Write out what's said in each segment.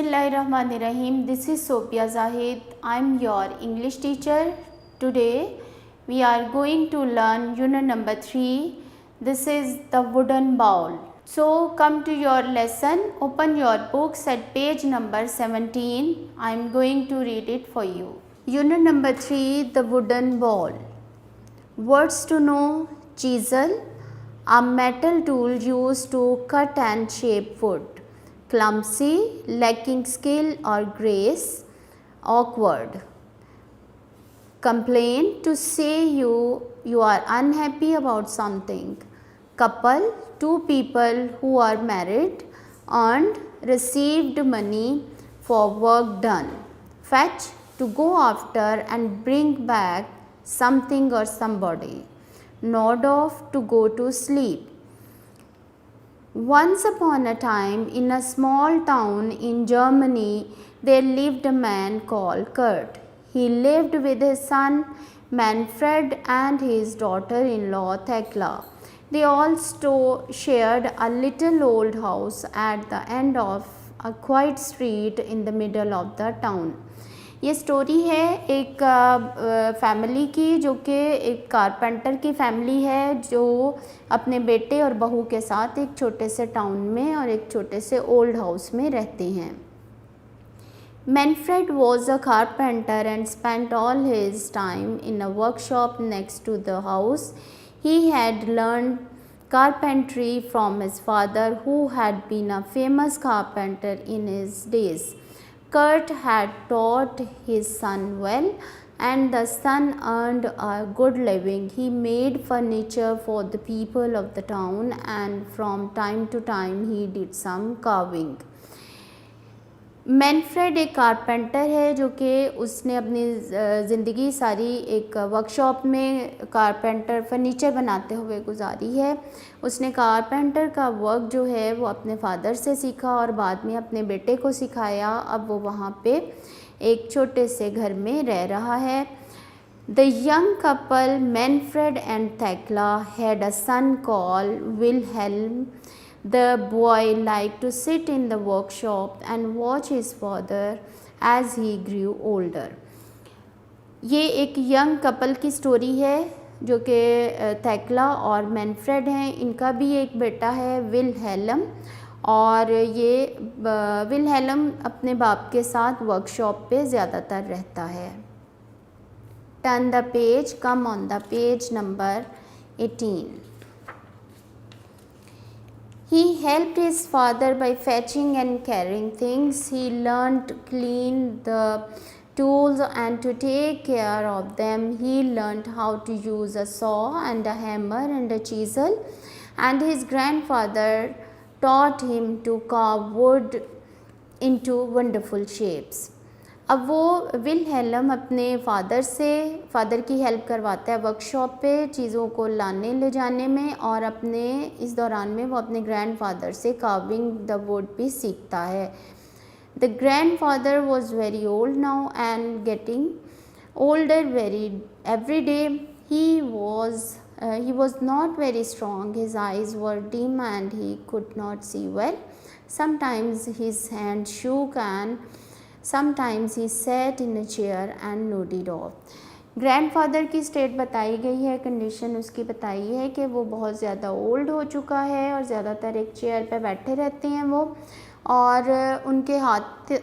Bismillahirrahmanirrahim. This is Sophia Zahid. I am your English teacher. Today we are going to learn unit number 3. This is the wooden bowl. So come to your lesson. Open your books at page number 17. I am going to read it for you. Unit number 3, the wooden bowl. Words to know: chisel, a metal tool used to cut and shape wood. Clumsy, lacking skill or grace. Awkward. Complain, to say you are unhappy about something. Couple, two people who are married. Earned, received money for work done. Fetch, to go after and bring back something or somebody. Nod off, to go to sleep. Once upon a time, in a small town in Germany, there lived a man called Kurt. He lived with his son Manfred and his daughter-in-law Thekla. They all shared a little old house at the end of a quiet street in the middle of the town. ये story है एक family की, जो कि एक carpenter की family है जो अपने बेटे और बहू के साथ एक छोटे से टाउन में और एक छोटे से ओल्ड हाउस में रहते हैं. Manfred was a carpenter and spent all his time in a workshop next to the house. He had learned carpentry from his father, who had been a famous carpenter in his days. Kurt had taught his son well, and the son earned a good living. He made furniture for the people of the town, and from time to time he did some carving. Manfred एक carpenter है जो कि उसने अपनी ज़िंदगी सारी एक workshop में कारपेंटर फर्नीचर बनाते हुए गुजारी है. उसने कारपेंटर का वर्क जो है वो अपने फादर से सीखा और बाद में अपने बेटे को सिखाया. अब वो वहाँ पे एक छोटे से घर में रह रहा है. The young couple, Manfred and Thekla, had a son called Wilhelm. The boy liked to sit in the workshop and watch his father as he grew older. ये एक यंग कपल की स्टोरी है जो कि थैकला और मैनफ्रेड हैं. इनका भी एक बेटा है विलहेलम, और ये विलहेलम अपने बाप के साथ वर्कशॉप पे ज़्यादातर रहता है. Turn the page, come on the page number 18. He helped his father by fetching and carrying things. He learned to clean the tools and to take care of them. He learned how to use a saw and a hammer and a chisel. And his grandfather taught him to carve wood into wonderful shapes. अब वो विलहेलम अपने father की help करवाता है workshop पे चीज़ों को लाने ले जाने में, और अपने इस दौरान में वो अपने ग्रैंडफादर से कार्विंग द वुड भी सीखता है. The grandfather was very old now and getting older every day. He was not very strong. His eyes were dim and he could not see well. Sometimes his hand shook and Sometimes he sat in a chair and nodded off. Grandfather की state बताई गई है, condition उसकी बताई है कि वो बहुत ज़्यादा ओल्ड हो चुका है और ज़्यादातर एक चेयर पे बैठे रहते हैं वो, और उनके हाथ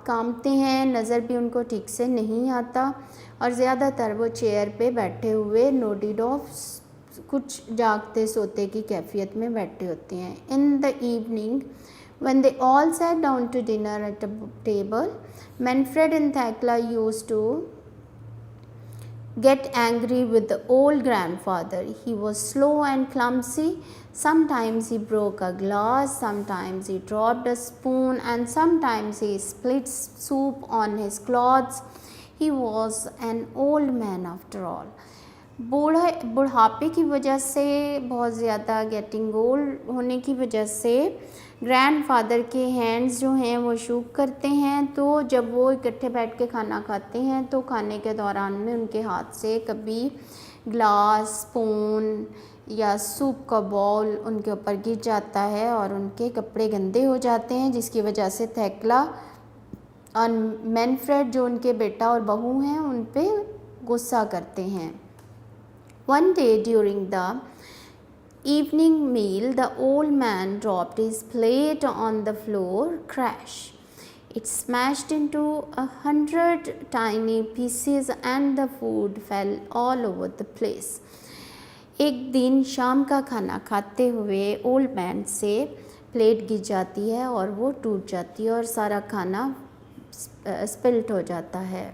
कांपते हैं, नज़र भी उनको ठीक से नहीं आता, और ज़्यादातर वो चेयर पे बैठे हुए नोडिड ऑफ कुछ जागते सोते की कैफियत में बैठे होते हैं. In the evening, when they all sat down to dinner at a table, Manfred and Thekla used to get angry with the old grandfather. He was slow and clumsy. Sometimes he broke a glass, sometimes he dropped a spoon, and sometimes he spilled soup on his clothes. He was an old man after all. बुढ़ापे की वजह से, बहुत ज़्यादा getting old होने की वजह से ग्रैंडफादर के हैंड्स जो हैं वो शूक करते हैं. तो जब वो इकट्ठे बैठ के खाना खाते हैं तो खाने के दौरान में उनके हाथ से कभी ग्लास, स्पून या सूप का बाउल उनके ऊपर गिर जाता है और उनके कपड़े गंदे हो जाते हैं, जिसकी वजह से थैकला और मैनफ्रेड जो उनके बेटा और बहू हैं उन पे गुस्सा करते हैं। One day during the evening meal, the old man dropped his plate on the floor. Crash! It smashed into 100 tiny pieces and the food fell all over the place. एक दिन शाम का खाना खाते हुए ओल्ड मैन से plate गिर जाती है और वो टूट जाती है और सारा खाना स्पिल्ट हो जाता है।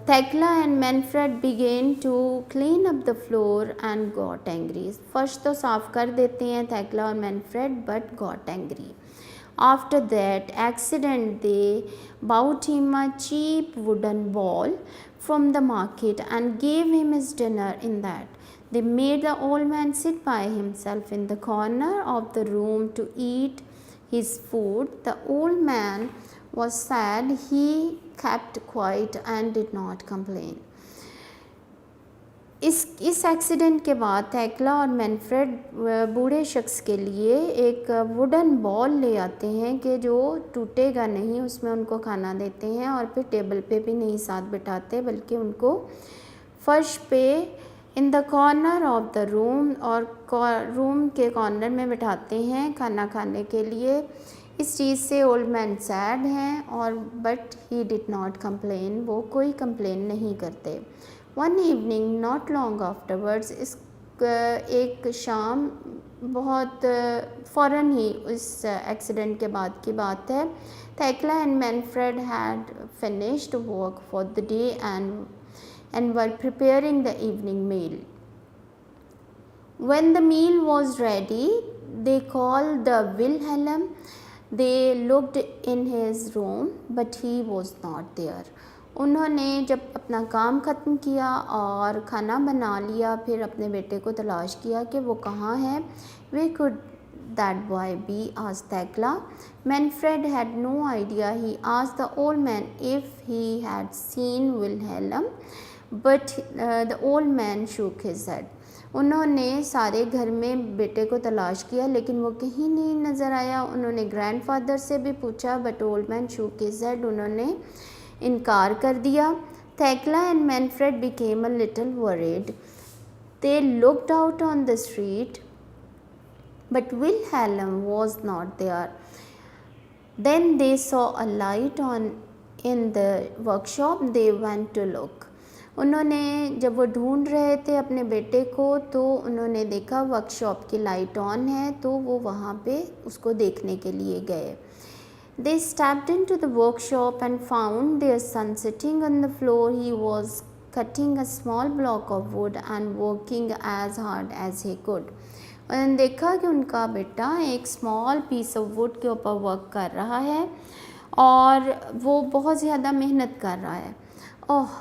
Thekla and Manfred began to clean up the floor and got angry. फर्श तो साफ कर देते हैं थैकला और Manfred but got angry. After that accident they bought him a cheap wooden ball from the market and gave him his dinner in that. They made the old man sit by himself in the corner of the room to eat his food. The old man was sad. He kept quiet and did not complain. इस accident के बाद थैकला और Manfred बूढ़े शख्स के लिए एक wooden ball ले आते हैं कि जो टूटेगा नहीं, उसमें उनको खाना देते हैं और फिर टेबल पे भी नहीं साथ बिठाते बल्कि उनको फर्श पे in the corner of the room और रूम के कॉर्नर में बिठाते हैं खाना खाने के लिए। इस चीज़ से ओल्ड मैन सैड हैं और but he did not complain, वो कोई कंप्लेन नहीं करते। One evening not long afterwards, एक शाम बहुत फ़ौरन ही उस एक्सीडेंट के बाद की बात है, Thekla and Manfred had finished work for the day and were preparing the evening meal. When the meal was ready, they called the Wilhelm. They looked in his room, but he was not there. उन्होंने जब अपना काम ख़त्म किया और खाना बना लिया, फिर अपने बेटे को तलाश किया कि वो कहाँ है। Where could that boy be? asked Thekla. Manfred had no idea. He asked the old man if he had seen Wilhelm. But the old man shook his head. उन्होंने सारे घर में बेटे को तलाश किया लेकिन वो कहीं नहीं नज़र आया. उन्होंने ग्रैंडफादर से भी पूछा but old man shook his head. उन्होंने इनकार कर दिया. Thekla and Manfred became a little worried. They looked out on the street but Wilhelm was not there. Then they saw a light on in the workshop. They went to look. उन्होंने जब वो ढूंढ रहे थे अपने बेटे को तो उन्होंने देखा वर्कशॉप की लाइट ऑन है, तो वो वहाँ पे उसको देखने के लिए गए. They stepped into the workshop and found their son sitting on the floor. He was cutting a small block of wood and working as hard as he could. उन्होंने देखा कि उनका बेटा एक स्मॉल पीस ऑफ वुड के ऊपर work कर रहा है और वो बहुत ज़्यादा मेहनत कर रहा है. ओह,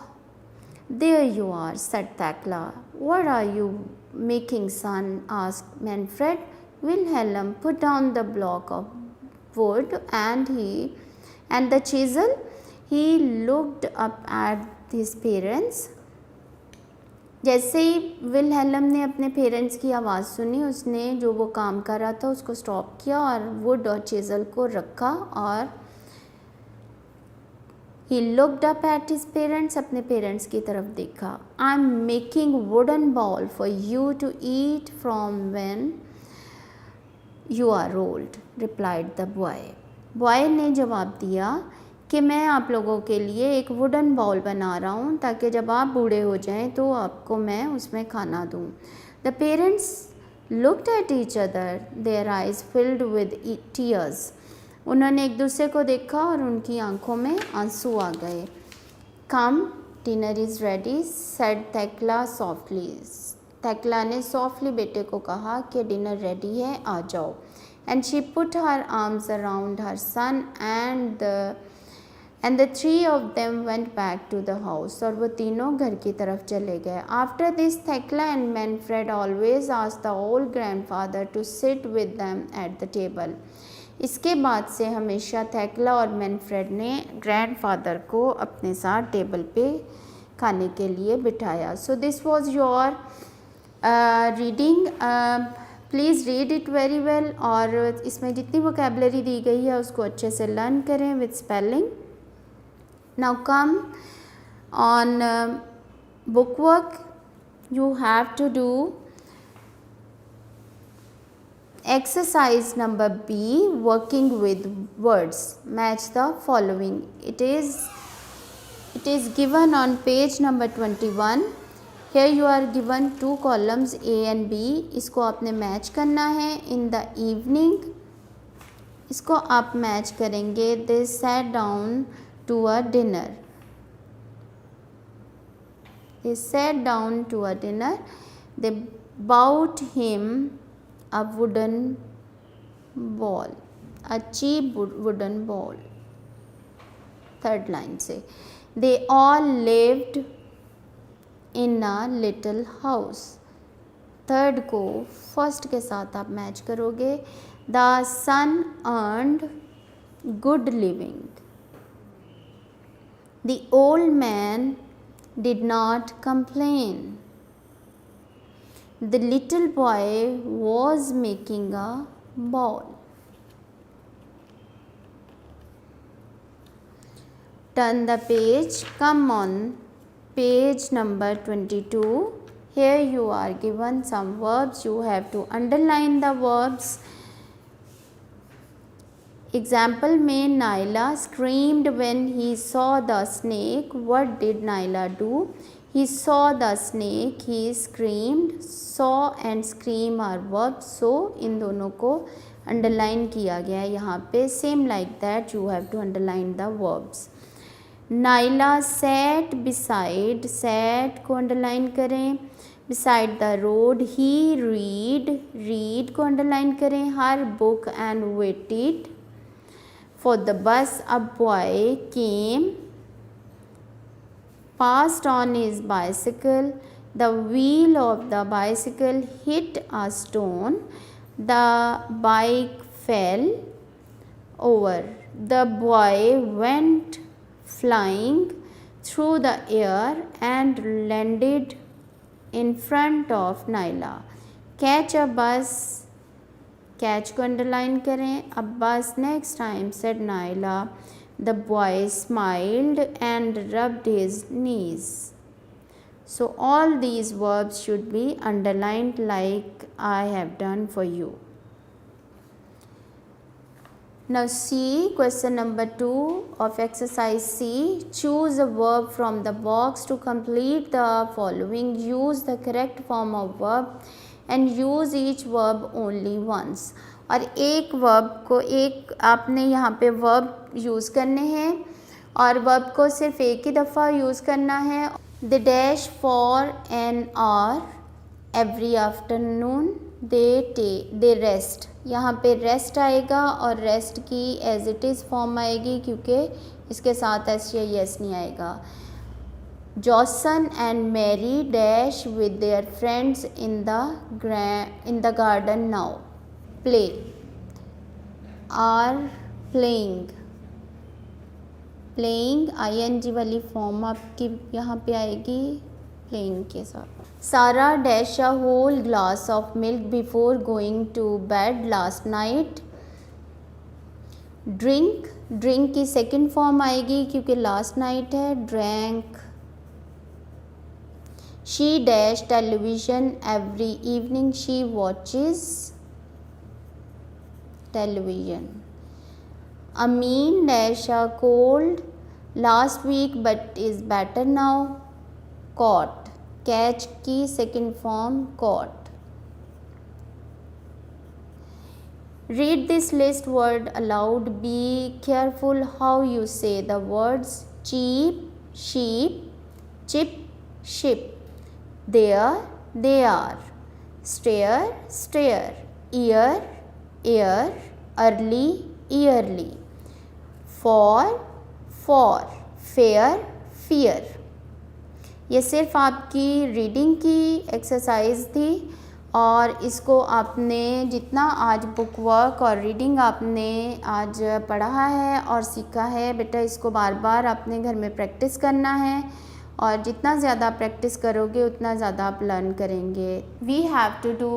there you are, said Thekla. What are you making, son? asked Manfred. Wilhelm put down the block of wood and the chisel. He looked up at his parents. जैसे ही विलहेलम ने अपने पेरेंट्स की आवाज़ सुनी, उसने जो वो काम कर रहा था उसको स्टॉप किया और वुड और चिज़ल को रखा और he looked up at his parents, अपने पेरेंट्स की तरफ देखा. I'm making wooden ball for you to eat from when you are old, replied the boy. Boy ने जवाब दिया कि मैं आप लोगों के लिए एक वुडन बॉल बना रहा हूँ ताकि जब आप बूढ़े हो जाएं तो आपको मैं उसमें खाना दूँ. The parents looked at each other, their eyes filled with tears. उन्होंने एक दूसरे को देखा और उनकी आंखों में आंसू आ गए. Come, dinner is ready, said Thekla softly. थैकला ने सॉफ्टली बेटे को कहा कि डिनर रेडी है, आ जाओ. And she put her arms around her son and the three of them went back to the house. और वो तीनों घर की तरफ चले गए. After this, Thekla and Manfred always asked the old grandfather to sit with them at the table. इसके बाद से हमेशा थैकला और मैनफ्रेड ने ग्रैंडफादर को अपने साथ टेबल पे खाने के लिए बिठाया. So this was your reading. Please read it very well और इसमें जितनी वोकेबलरी दी गई है उसको अच्छे से लर्न करें with spelling. Now come on book work. You have to do exercise number B, working with words. Match the following. It is given on page number 21. Here you are given two columns A and B. इसको आपने match करना है. In the evening इसको आप match करेंगे. They sat down to a dinner. They sat down to a dinner. They bought him a wooden ball, a cheap wooden ball. Third line से they all lived in a little house. Third को first के साथ आप match करोगे. The son earned good living. The old man did not complain. The little boy was making a ball. Turn the page. Come on page number 22. Here you are given some verbs. You have to underline the verbs. Example में Naila screamed when he saw the snake. What did Naila do? He saw the snake. He screamed. Saw and scream are verbs. So इन दोनों को underline किया गया है यहाँ पे. Same like that you have to underline the verbs. Naila sat beside. Sat को underline करें. Beside the road. He read. Read को underline करें. Her book and waited for the bus. A boy came, passed on his bicycle. The wheel of the bicycle hit a stone. The bike fell over. The boy went flying through the air and landed in front of Naila. Catch a bus. Catch को underline करें. A bus next time, said Naila. The boy smiled and rubbed his knees. So all these verbs should be underlined like I have done for you. Now see question number 2 of exercise C. Choose a verb from the box to complete the following. Use the correct form of verb and use each verb only once. और एक verb को एक आपने यहाँ पे verb use करने हैं और verb को सिर्फ एक ही दफ़ा यूज़ करना है. They dash for an hour every afternoon. They rest. यहाँ पे rest आएगा और rest की as it is form आएगी क्योंकि इसके साथ s या yes नहीं आएगा. Johnson and Mary dash with their friends in the garden now. Play. Are playing. Playing ing वाली फॉर्म आपकी यहाँ पे आएगी playing के साथ. Sarah dash a whole glass of milk before going to bed last night. Drink. Drink की second form आएगी क्योंकि last night है. Drank. She dash television every evening. She watches television. Amin dash a cold last week but is better now. Caught. Catch की second form caught. Read this list word aloud. Be careful how you say the words. Cheap, sheep, chip, ship. There, they are. Stare, stare. Ear, ear. Early, yearly. For, fair, fear. ये सिर्फ आपकी reading की exercise थी और इसको आपने जितना आज बुक वर्क और रीडिंग आपने आज पढ़ा है और सीखा है बेटा, इसको बार बार आपने घर में प्रैक्टिस करना है और जितना ज़्यादा प्रैक्टिस करोगे उतना ज़्यादा आप लर्न करेंगे. We have to do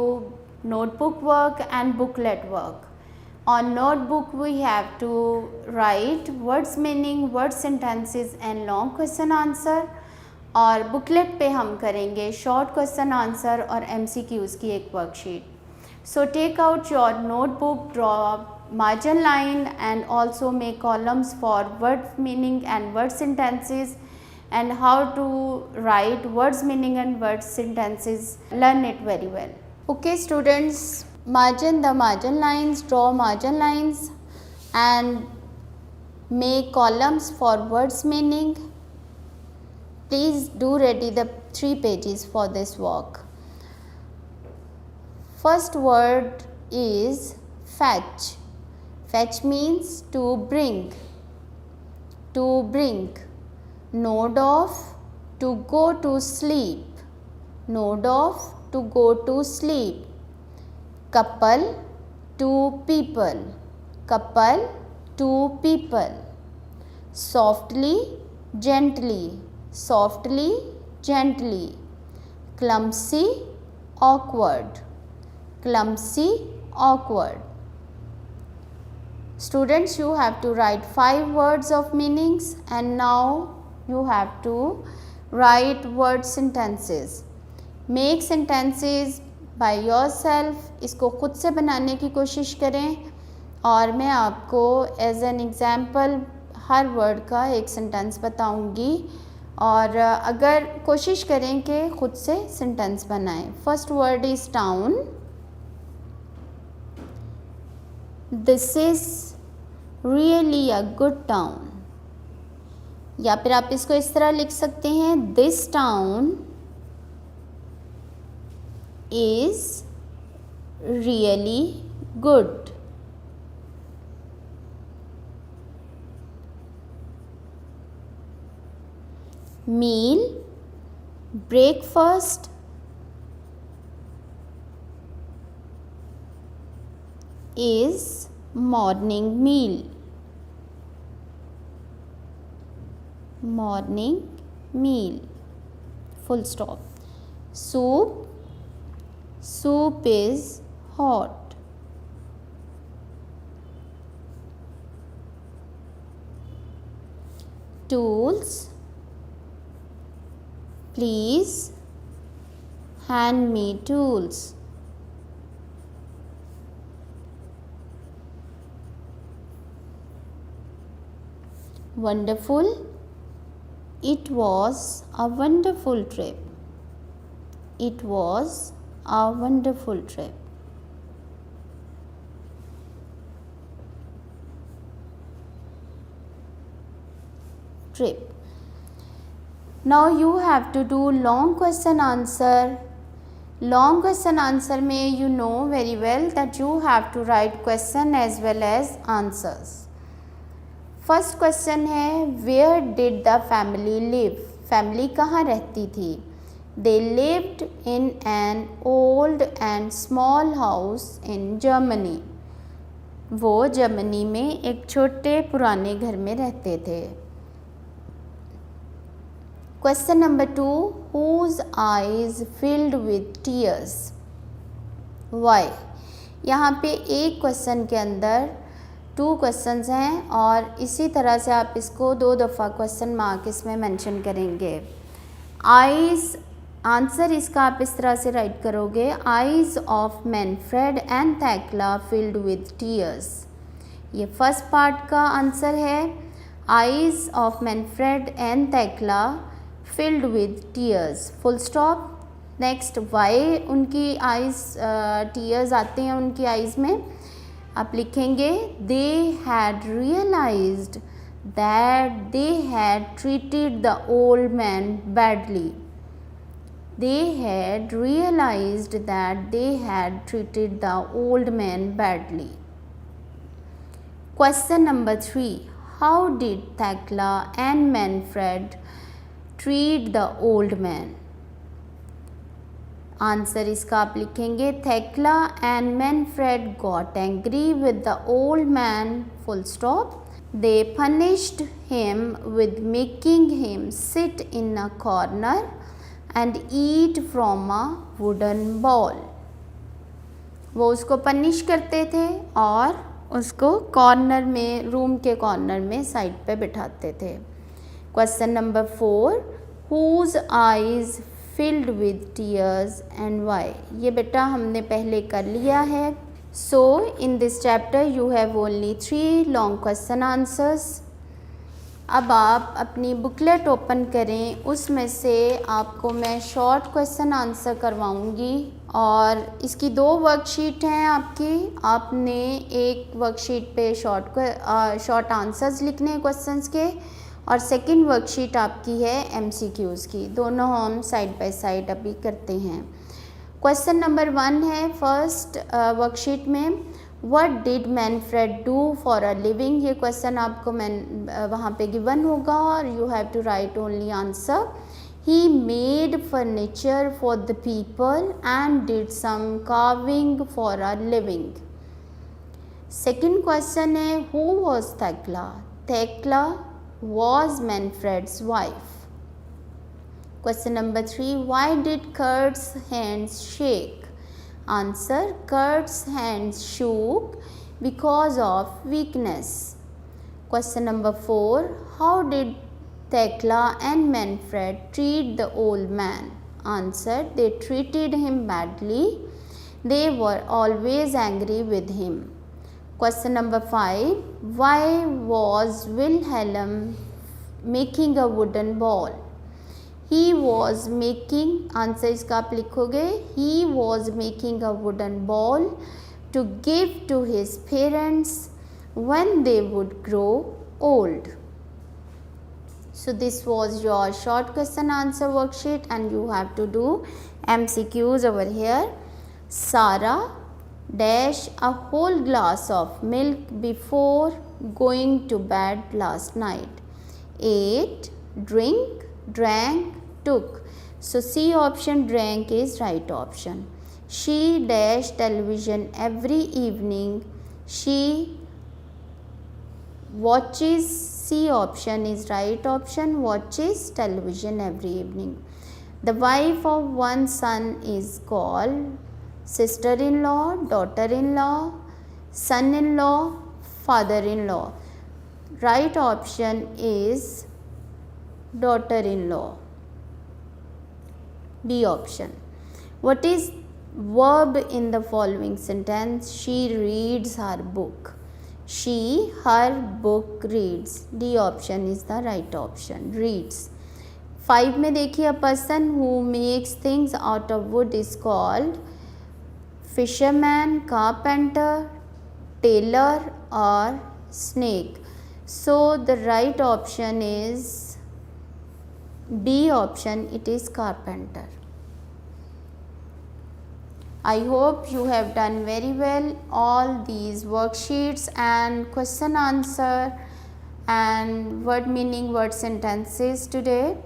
notebook work and booklet work. On notebook we have to write words meaning, word sentences and long question answer, और बुकलेट पे हम करेंगे शॉर्ट क्वेश्चन आंसर और MCQs की एक worksheet. So take out your notebook, draw margin line and also make columns for word meaning and word sentences and how to write words meaning and word sentences. Learn it very well. Okay students, margin the margin lines, draw margin lines and make columns for words meaning. Please do ready the 3 pages for this work. First word is fetch. Fetch means to bring. To bring. Node of, to go to sleep. Node of, to go to sleep. Couple, two people. Couple, two people. Softly, gently. Softly, gently. Clumsy, awkward. Clumsy, awkward. Students, you have to write 5 words of meanings and now you have to write word sentences. Make sentences by yourself. इसको खुद से बनाने की कोशिश करें और मैं आपको एज एन एग्जाम्पल हर वर्ड का एक सेंटेंस बताऊंगी और अगर कोशिश करें कि खुद से सेंटेंस बनाएं. First word is town. This is really a good town. या फिर आप इसको इस तरह लिख सकते हैं, this town is really good. Meal, breakfast is morning meal. Morning meal. Full stop. Soup, soup is hot. Tools, please hand me tools. Wonderful, it was a wonderful trip. It was a wonderful trip. Trip. Now you have to do long question answer. Long question answer में you know very well that you have to write question as well as answers. First question है, where did the family live? Family कहाँ रहती थी? They lived in an old and small house in Germany. वो Germany में एक छोटे पुराने घर में रहते थे. Question number 2, whose eyes filled with tears? Why? यहाँ पे एक क्वेश्चन के अंदर 2 क्वेश्चंस हैं और इसी तरह से आप इसको 2 दफ़ा क्वेश्चन मार्क इसमें मेंशन करेंगे. आइज़, आंसर इसका आप इस तरह से राइट करोगे, eyes of Manfred and Thekla filled with tears. ये फर्स्ट पार्ट का आंसर है. Eyes of Manfred and Thekla filled with tears. Full stop. Next, why उनकी आइज़ टीयर्स आते हैं उनकी आइज़ में, आप लिखेंगे they had realized that they had treated the old man badly. They had realized that they had treated the old man badly. Question number 3, how did Thekla and Manfred treat the old man? Answer इसका आप लिखेंगे थेक्ला and Manfred got angry with the old man. Full stop. They punished him with making him sit in a corner and eat from a wooden bowl. वो उसको punish करते थे और उसको corner में, रूम के कॉर्नर में साइड पे बिठाते थे। Question number 4, whose eyes filled with tears and why. ये बेटा हमने पहले कर लिया है। So in this chapter you have only 3 long question answers. अब आप अपनी बुकलेट ओपन करें, उसमें से आपको मैं शॉर्ट क्वेश्चन आंसर करवाऊंगी और इसकी 2 वर्कशीट हैं आपकी। आपने एक वर्कशीट पे शॉर्ट आंसर्स लिखने हैं क्वेश्चंस के और सेकंड वर्कशीट आपकी है एमसीक्यूज़ की। दोनों हम साइड बाय साइड अभी करते हैं। क्वेश्चन नंबर 1 है फर्स्ट वर्कशीट में, what did Manfred do for a living. ये क्वेश्चन आपको वहाँ पे गिवन होगा और you have to write only answer. He made furniture for the people and did some carving for a living. Second question है, who was Thekla. Thekla was Manfred's wife. Question number 3, why did Kurt's hands shake? Answer, Kurt's hands shook because of weakness. Question number 4, how did Thekla and Manfred treat the old man? Answer, they treated him badly. They were always angry with him. Question number 5, why was Wilhelm making a wooden ball? He was making, answer इसका आप लिखोगे, he was making a wooden ball to give to his parents when they would grow old. So this was your short question answer worksheet and you have to do MCQs over here. Sarah dash a whole glass of milk before going to bed last night. Ate, drink, drank, took. So C option, drank, is right option. She dash television every evening. She watches, C option is right option, watches television every evening. The wife of one son is called sister-in-law, daughter-in-law, son-in-law, father-in-law. Right option is daughter-in-law. B option. What is verb in the following sentence? She reads her book. She, her book reads. D option is the right option, reads. 5 में देखिए, a person who makes things out of wood is called fisherman, carpenter, tailor or snake. So the right option is B option, it is carpenter. I hope you have done very well all these worksheets and question answer and word meaning, word sentences today.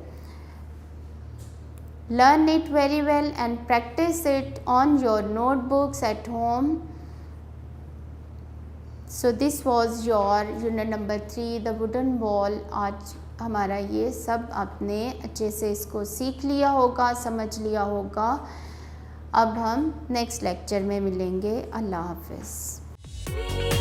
Learn it very well and practice it on your notebooks at home. So this was your unit number 3, the wooden ball. आज हमारा ये सब आपने अच्छे से इसको सीख लिया होगा, समझ लिया होगा। अब हम नेक्स्ट लेक्चर में मिलेंगे। अल्लाह हाफ़िज़।